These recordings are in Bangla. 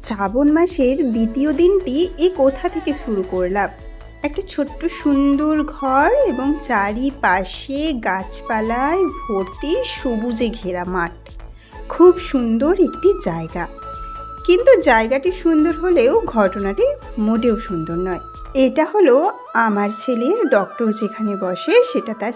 শ্রাবণ মাসের দ্বিতীয় দিনটি কোথা থেকে শুরু করলাম। একটা ছোট্ট সুন্দর ঘর এবং চারিপাশে গাছপালায় ভর্তি সবুজে ঘেরা মাঠ। খুব সুন্দর একটি জায়গা, কিন্তু জায়গাটি সুন্দর হলেও ঘটনাটি মোটেও সুন্দর নয়। এটা হলো আমার ছেলের ডক্টর যেখানে বসে সেটা তার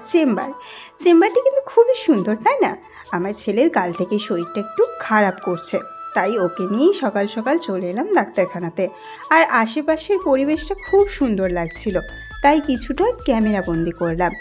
চেম্বারটি কিন্তু খুবই সুন্দর, তাই না? আমার ছেলের কাল থেকে শরীরটা একটু খারাপ করছে, তাই ওকে নিয়েই সকাল সকাল চলে এলাম ডাক্তারখানাতে। আর আশেপাশের পরিবেশটা খুব সুন্দর লাগছিল, তাই কিছুটা ক্যামেরা বন্দি করলাম।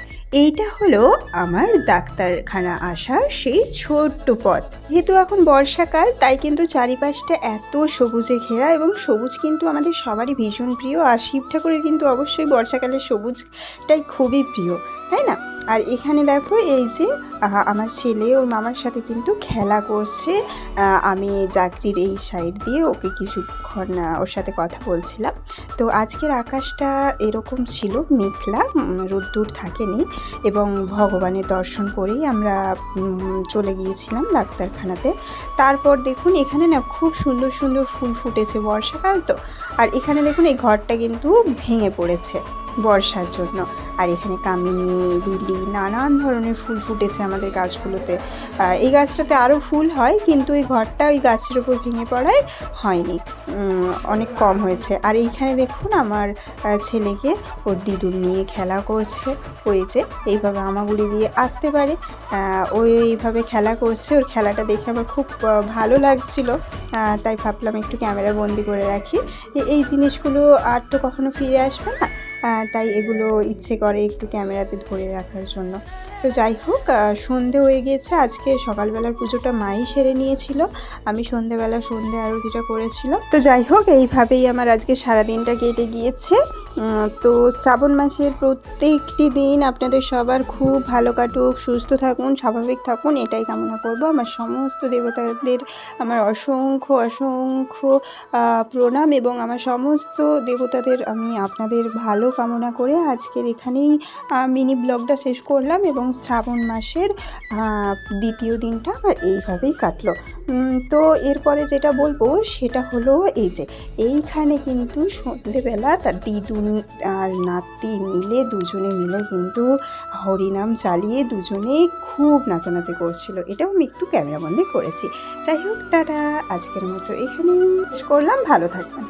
এইটা হলো আমার ডাক্তারখানা আসার সেই ছোট্ট পথ। যেহেতু এখন বর্ষাকাল, তাই কিন্তু চারিপাশটা এত সবুজে ঘেরা, এবং সবুজ কিন্তু আমাদের সবারই ভীষণ প্রিয়। আর শিব ঠাকুরের কিন্তু অবশ্যই বর্ষাকালের সবুজটাই খুবই প্রিয়, তাই না? আর এখানে দেখো, এই যে আমার ছেলে ওর মামার সাথে কিন্তু খেলা করছে। আমি চাকরির এই সাইড দিয়ে ওকে কিছুক্ষণ ওর সাথে কথা বলছিলাম। তো আজকের আকাশটা এরকম ছিল, মেঘলা, রোদ্দুর থাকেনি, এবং ভগবানের দর্শন করেই আমরা চলে গিয়েছিলাম ডাক্তারখানাতে। তারপর দেখুন, এখানে না খুব সুন্দর সুন্দর ফুল ফুটেছে, বর্ষাকাল তো। আর এখানে দেখুন, এই ঘরটা কিন্তু ভেঙে পড়েছে বর্ষার জন্য। আর এখানে কামিনী, লিলি, নানান ধরনের ফুল ফুটেছে আমাদের গাছগুলোতে। এই গাছটাতে আরও ফুল হয়, কিন্তু এই ঘরটা ওই গাছের উপর ভেঙে পড়ায় হয়নি, অনেক কম হয়েছে। আর এইখানে দেখুন, আমার ছেলেকে ওর দিদুর নিয়ে খেলা করছে। ওই যে এইভাবে আমাগুলি দিয়ে আসতে পারে, ওই এইভাবে খেলা করছে। ওর খেলাটা দেখে আমার খুব ভালো লাগছিল, তাই ভাবলাম একটু ক্যামেরা বন্দি করে রাখি। এই জিনিসগুলো আর তো কখনো ফিরে আসবে না, তাই এগুলো ইচ্ছে করে একটু ক্যামেরাতে ধরে রাখার জন্য। তো যাই হোক, সন্ধে হয়ে গিয়েছে। আজকে সকালবেলার পুজোটা মাই সেরে নিয়েছিল, আমি সন্ধেবেলা সন্ধে আরতিটা করেছিলাম। তো যাই হোক, এইভাবেই আমার আজকে সারাদিনটা কেটে গিয়েছে। তো শ্রাবণ মাসের প্রত্যেকটি দিন আপনাদের সবার খুব ভালো কাটুক, সুস্থ থাকুন, স্বাভাবিক থাকুন, এটাই কামনা করব। আমার সমস্ত দেবতাদের আমার অসংখ্য অসংখ্য প্রণাম, এবং আমার সমস্ত দেবতাদের আমি আপনাদের ভালো কামনা করে আজকের এখানেই মিনি ব্লগটা শেষ করলাম। এবং শ্রাবণ মাসের দ্বিতীয় দিনটা আমার এইভাবেই কাটলো। তো এরপরে যেটা বলবো সেটা হলো, এই যে এইখানে কিন্তু সন্ধেবেলা তার দিদুন আর নাতি মিলে, দুজনে মিলে কিন্তু হরিনাম চালিয়ে দুজনেই খুব নাচানাচি করছিল। এটাও আমি একটু ক্যামেরাবন্দি করেছি। যাই হোক, টাটা, আজকের মতো এখানেই শেষ করলাম। ভালো থাকবেন।